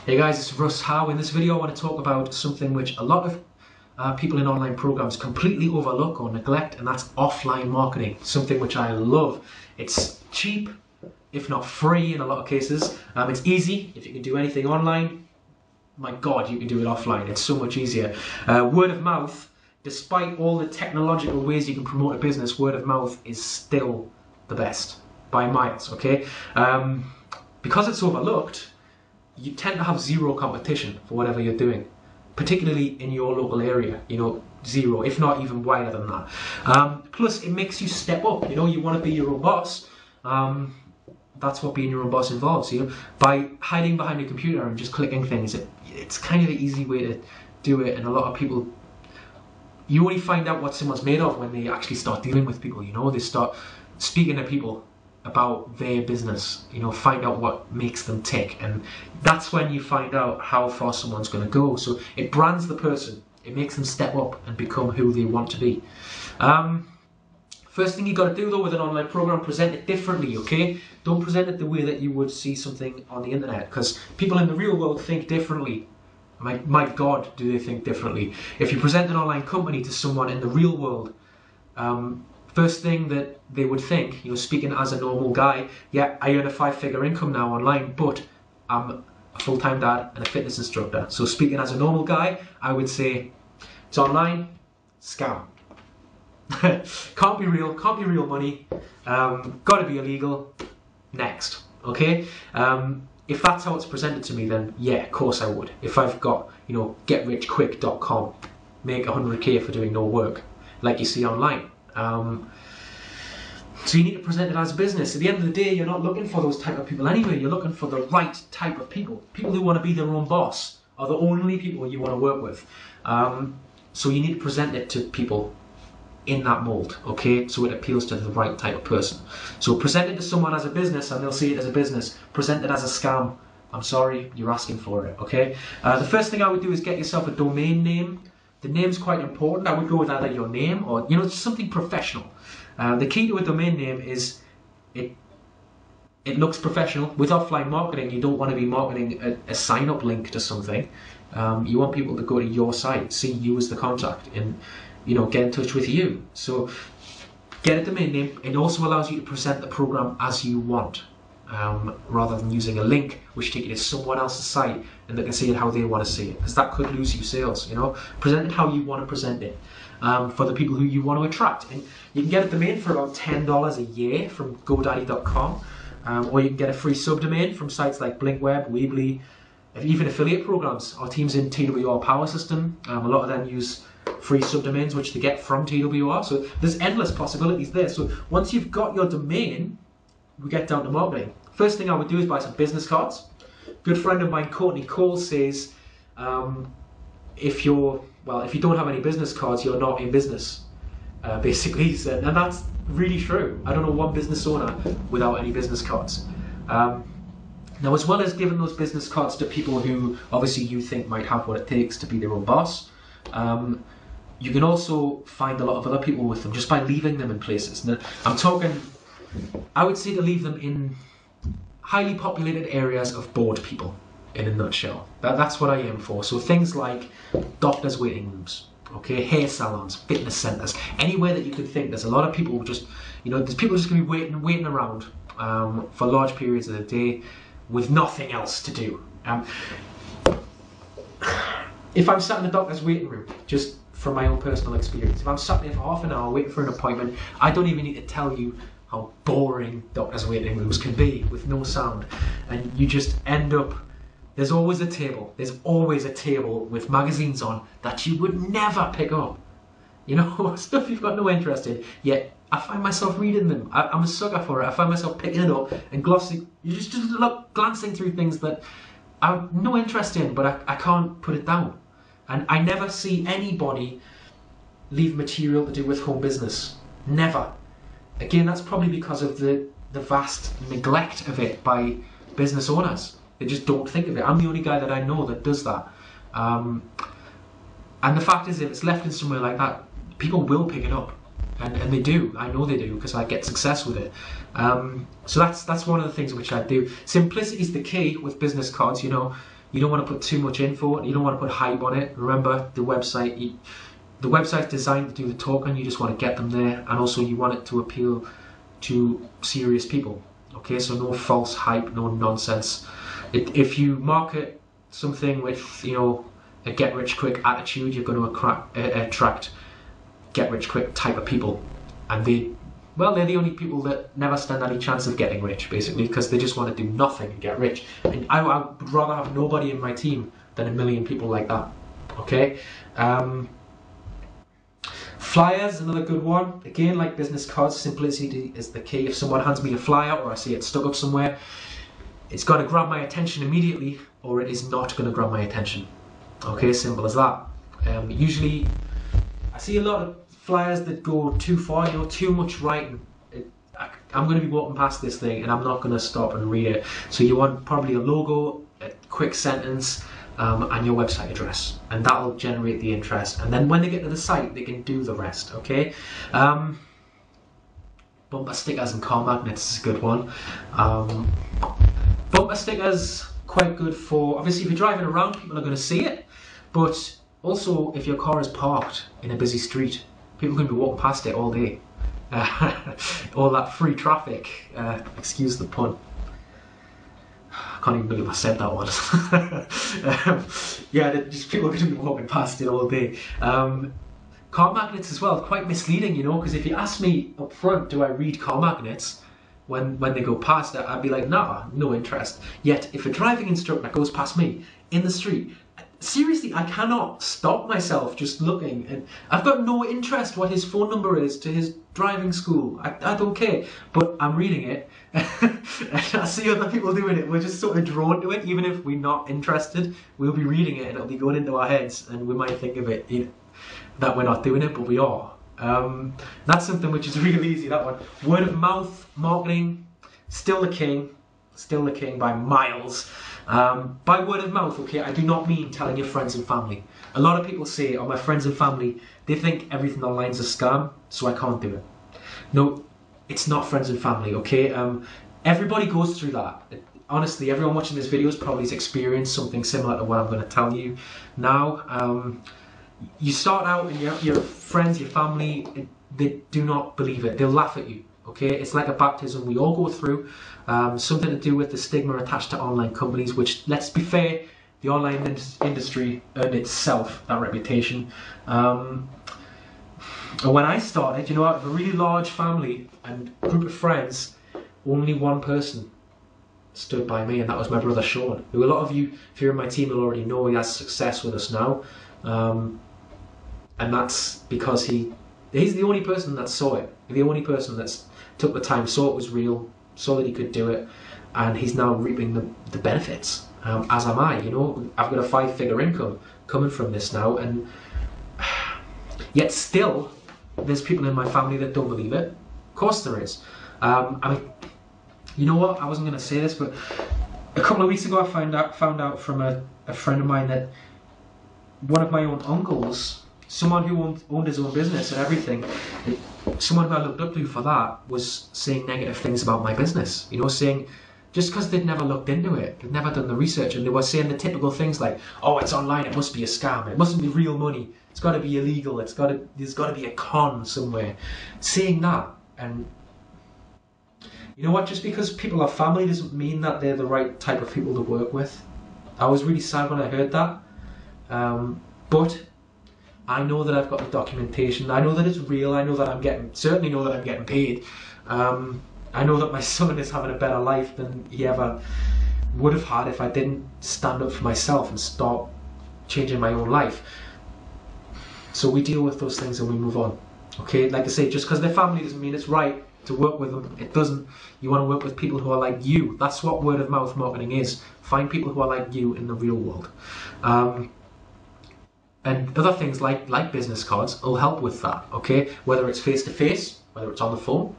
Hey guys, it's Russ Howe. In this video I want to talk about something which a lot of people in online programs completely overlook or neglect, and that's offline marketing. Something which I love. It's cheap, if not free in a lot of cases. It's easy. If you can do anything online, my God, you can do it offline. It's so much easier. Word of mouth, despite all the technological ways you can promote a business, word of mouth is still the best by miles, okay? Because it's overlooked, you tend to have zero competition for whatever you're doing, particularly in your local area, zero, if not even wider than that. Plus, it makes you step up, you want to be your own boss. That's what being your own boss involves, by hiding behind your computer and just clicking things. It's kind of the easy way to do it, and a lot of people, you only find out what someone's made of when they actually start dealing with people, they start speaking to people about their business, find out what makes them tick, and that's when you find out how far someone's going to go. So it brands the person, it makes them step up and become who they want to be. First thing you got to do though with an online program, present it differently, okay? Don't present it the way that you would see something on the internet, because people in the real world think differently. My God, do they think differently. If you present an online company to someone in the real world, first thing that they would think, speaking as a normal guy, yeah, I earn a 5-figure income now online, but I'm a full-time dad and a fitness instructor. So speaking as a normal guy, I would say, it's online, scam. Can't be real money, gotta be illegal, next, okay? If that's how it's presented to me, then yeah, of course I would. If I've got, getrichquick.com, make 100k for doing no work, like you see online. So you need to present it as a business. At the end of the day, you're not looking for those type of people anyway. You're looking for the right type of people. People who want to be their own boss are the only people you want to work with. So you need to present it to people in that mold, okay? So it appeals to the right type of person. So present it to someone as a business and they'll see it as a business. Present it as a scam, I'm sorry, you're asking for it, okay? The first thing I would do is get yourself a domain name. The name's quite important. I would go with either your name or, something professional. The key to a domain name is it looks professional. With offline marketing, you don't want to be marketing a sign-up link to something. You want people to go to your site, see you as the contact, and get in touch with you. So get a domain name. It also allows you to present the program as you want, rather than using a link which take you to someone else's site and they can see it how they want to see it, because that could lose you sales. Present it how you want to present it, for the people who you want to attract. And you can get a domain for about $10 a year from GoDaddy.com, or you can get a free subdomain from sites like Blinkweb, Weebly, even affiliate programs. Our teams in TWR Power System, a lot of them use free subdomains which they get from TWR. So there's endless possibilities there. So once you've got your domain, we get down to marketing. First thing I would do is buy some business cards. Good friend of mine, Courtney Cole, says if you don't have any business cards, you're not in business. Basically, he said, and that's really true. I don't know one business owner without any business cards. Now, as well as giving those business cards to people who obviously you think might have what it takes to be their own boss, you can also find a lot of other people with them just by leaving them in places. Now, I would say to leave them in highly populated areas of bored people, in a nutshell. That's what I aim for. So things like doctors' waiting rooms, okay, hair salons, fitness centers, anywhere that you could think. There's a lot of people who just, there's people just going to be waiting around for large periods of the day with nothing else to do. If I'm sat in the doctor's waiting room, just from my own personal experience, if I'm sat there for half an hour waiting for an appointment, I don't even need to tell you how boring doctor's waiting rooms can be with no sound. And you just end up, there's always a table with magazines on that you would never pick up. Stuff you've got no interest in, yet I find myself reading them. I'm a sucker for it. I find myself picking it up and glancing through things that I have no interest in, but I can't put it down. And I never see anybody leave material to do with home business. Never. Again, that's probably because of the vast neglect of it by business owners. They just don't think of it. I'm the only guy that I know that does that. And the fact is, if it's left in somewhere like that, people will pick it up. And they do. I know they do, because I get success with it. So that's one of the things which I do. Simplicity is the key with business cards. You don't want to put too much info. You don't want to put hype on it. Remember, the website's designed to do the talking. You just want to get them there, and also you want it to appeal to serious people. Okay, so no false hype, no nonsense. If you market something with, you know, a get-rich-quick attitude, you're going to attract get-rich-quick type of people, and they're the only people that never stand any chance of getting rich, basically, because they just want to do nothing and get rich. And I would rather have nobody in my team than a million people like that. Okay. Flyers, another good one. Again, like business cards, simplicity is the key. If someone hands me a flyer or I see it stuck up somewhere, it's got to grab my attention immediately, or it is not going to grab my attention. Okay, simple as that. Usually, I see a lot of flyers that go too far, you know, too much writing. I'm going to be walking past this thing and I'm not going to stop and read it. So you want probably a logo, a quick sentence, and your website address, and that'll generate the interest. And then when they get to the site, they can do the rest. Okay. Bumper stickers and car magnets is a good one. Bumper stickers, quite good for, obviously if you're driving around, people are going to see it, but also if your car is parked in a busy street, people are going to be walking past it all day. All that free traffic, excuse the pun. I can't even believe I said that one. Yeah, just people are going to be walking past it all day. Car magnets as well, quite misleading, you know, because if you ask me up front, do I read car magnets when they go past it, I'd be like, nah, no interest. Yet, if a driving instructor goes past me in the street, seriously, I cannot stop myself just looking, and I've got no interest what his phone number is to his driving school. I don't care, but I'm reading it and I see other people doing it. We're just sort of drawn to it, even if we're not interested. We'll be reading it and it'll be going into our heads, and we might think of it, you know, that we're not doing it, but we are. That's something which is really easy, that one. Word of mouth marketing, still the king by miles. By word of mouth, okay, I do not mean telling your friends and family. A lot of people say, oh, my friends and family, they think everything online is a scam, so I can't do it. No, it's not friends and family, okay? Everybody goes through that. Honestly, everyone watching this video has probably experienced something similar to what I'm going to tell you now. You start out and your friends, your family, they do not believe it. They'll laugh at you, okay? It's like a baptism we all go through. Something to do with the stigma attached to online companies, which, let's be fair, the online industry earned itself that reputation. When I started, you know, out of a really large family and group of friends, only one person stood by me, and that was my brother Sean, who a lot of you, if you're in my team, will already know. He has success with us now. And that's because he's the only person that saw it, the only person that took the time, saw it was real, saw that he could do it, and he's now reaping the benefits, as am I. You know, I've got a 5-figure income coming from this now, and yet still there's people in my family that don't believe it. Of course there is. I mean, you know what, I wasn't going to say this, but a couple of weeks ago I found out from a friend of mine that one of my own uncles, someone who owned his own business and everything, someone who I looked up to for that, was saying negative things about my business. You know, saying, just because they'd never looked into it, they'd never done the research, and they were saying the typical things like, oh, it's online, it must be a scam, it mustn't be real money, it's got to be illegal, there's got to be a con somewhere. Saying that, and you know what, just because people are family doesn't mean that they're the right type of people to work with. I was really sad when I heard that. But I know that I've got the documentation. I know that it's real. I know that certainly know that I'm getting paid. I know that my son is having a better life than he ever would have had if I didn't stand up for myself and start changing my own life. So we deal with those things and we move on. Okay, like I say, just because they're family doesn't mean it's right to work with them. It doesn't. You want to work with people who are like you. That's what word of mouth marketing is. Find people who are like you in the real world. And other things like business cards will help with that, okay? Whether it's face-to-face, whether it's on the phone,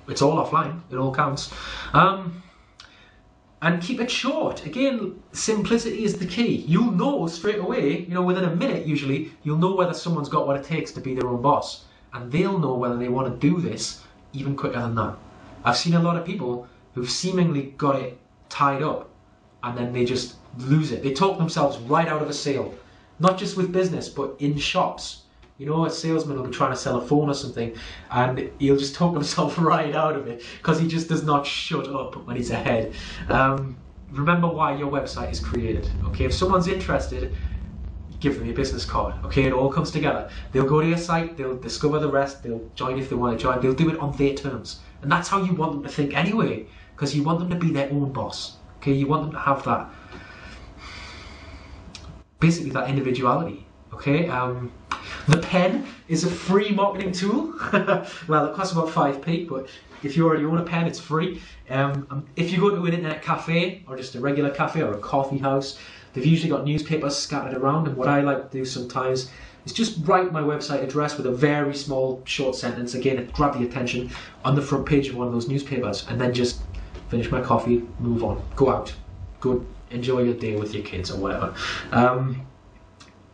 it's all offline, it all counts. And keep it short. Again, simplicity is the key. You'll know straight away, you know, within a minute usually, you'll know whether someone's got what it takes to be their own boss. And they'll know whether they want to do this even quicker than that. I've seen a lot of people who've seemingly got it tied up and then they just lose it. They talk themselves right out of a sale, not just with business, but in shops. You know, a salesman will be trying to sell a phone or something, and he'll just talk himself right out of it because he just does not shut up when he's ahead. Remember why your website is created. Okay, if someone's interested, give them your business card. Okay, it all comes together. They'll go to your site, they'll discover the rest, they'll join if they want to join, they'll do it on their terms. And that's how you want them to think anyway, because you want them to be their own boss. Okay, you want them to have that, basically that individuality. Okay, the pen is a free marketing tool. Well, it costs about 5p, but if you already own a pen, it's free. If you go to an internet cafe, or just a regular cafe, or a coffee house, they've usually got newspapers scattered around, and what I like to do sometimes is just write my website address with a very small short sentence, again, to grab the attention, on the front page of one of those newspapers, and then just finish my coffee, move on, go out, go enjoy your day with your kids or whatever.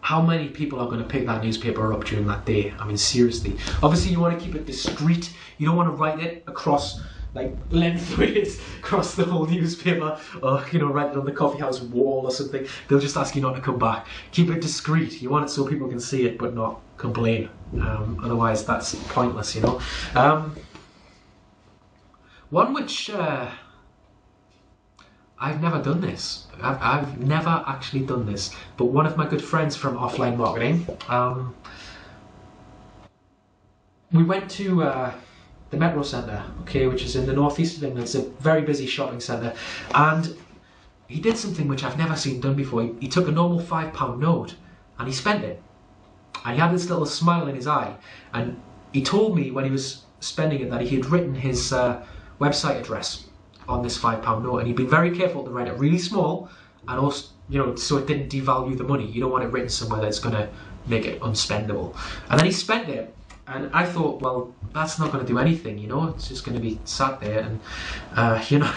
How many people are going to pick that newspaper up during that day? I mean, seriously. Obviously, you want to keep it discreet. You don't want to write it across, like, lengthways across the whole newspaper, or, you know, write it on the coffee house wall or something. They'll just ask you not to come back. Keep it discreet. You want it so people can see it, but not complain. Otherwise, that's pointless, you know. One which I've never done this. I've never actually done this, but one of my good friends from offline marketing, we went to the Metro Centre, okay, which is in the northeast of England. It's a very busy shopping centre, and he did something which I've never seen done before. He took a normal £5 note and he spent it, and he had this little smile in his eye, and he told me when he was spending it that he had written his website address on this £5 note, and he'd been very careful to write it really small, and also, you know, so it didn't devalue the money. You don't want it written somewhere that's going to make it unspendable. And then he spent it, and I thought, well, that's not going to do anything, you know, it's just going to be sat there, and you know,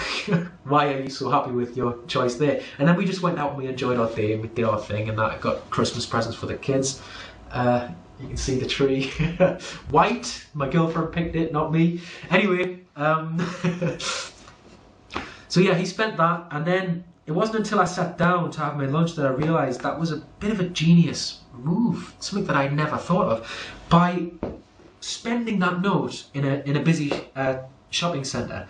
why are you so happy with your choice there? And then we just went out and we enjoyed our day, and we did our thing, and I got Christmas presents for the kids. You can see the tree. White, my girlfriend picked it, not me. Anyway, so yeah, he spent that, and then it wasn't until I sat down to have my lunch that I realised that was a bit of a genius move, something that I never thought of. By spending that note in a busy shopping centre,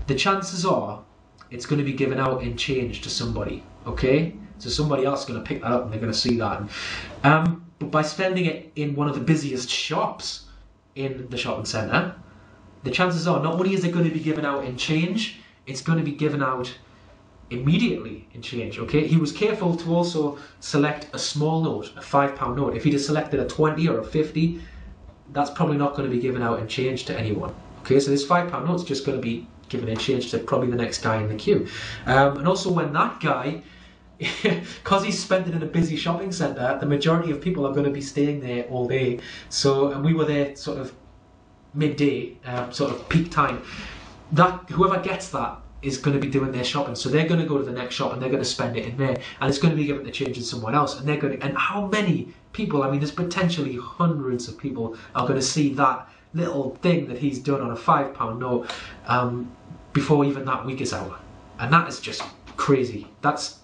the chances are it's going to be given out in change to somebody, okay? So somebody else is going to pick that up and they're going to see that. But by spending it in one of the busiest shops in the shopping centre, the chances are not only is it going to be given out in change, it's going to be given out immediately in change, okay? He was careful to also select a small note, a £5 note. If he'd have selected a 20 or a 50, that's probably not going to be given out in change to anyone, okay? So this £5 note's just going to be given in change to probably the next guy in the queue. And also when that guy, because he spent it in a busy shopping centre, the majority of people are going to be staying there all day. So, and we were there sort of midday, sort of peak time. That whoever gets that is going to be doing their shopping, so they're going to go to the next shop and they're going to spend it in there, and it's going to be given to change in someone else, and they're going to, and how many people, I mean, there's potentially hundreds of people are going to see that little thing that he's done on a £5 note before even that week is out, and that is just crazy. That's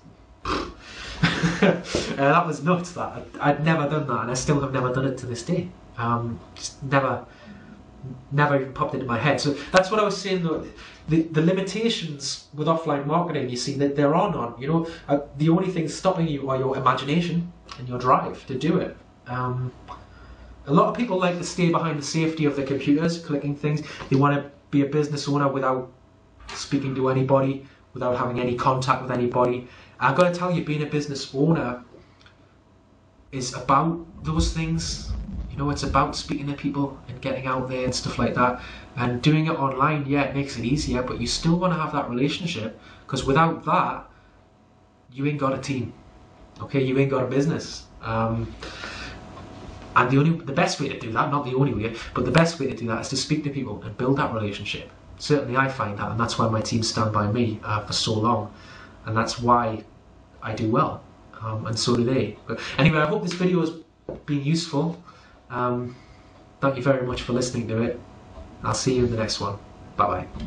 that was nuts. That I'd never done that, and I still have never done it to this day. Just never even popped into my head. So that's what I was saying, though. The limitations with offline marketing, you see, that there are none. You know, the only things stopping you are your imagination and your drive to do it. A lot of people like to stay behind the safety of their computers, clicking things. They want to be a business owner without speaking to anybody, without having any contact with anybody. I've got to tell you, being a business owner is about those things. You know, it's about speaking to people and getting out there and stuff like that. And doing it online, yeah, it makes it easier, but you still want to have that relationship, because without that, you ain't got a team. Okay, you ain't got a business. And the best way to do that, not the only way, but the best way to do that is to speak to people and build that relationship. Certainly I find that, and that's why my team stand by me for so long, and that's why I do well, and so do they. But anyway, I hope this video has been useful. Thank you very much for listening to it. I'll see you in the next one. Bye bye.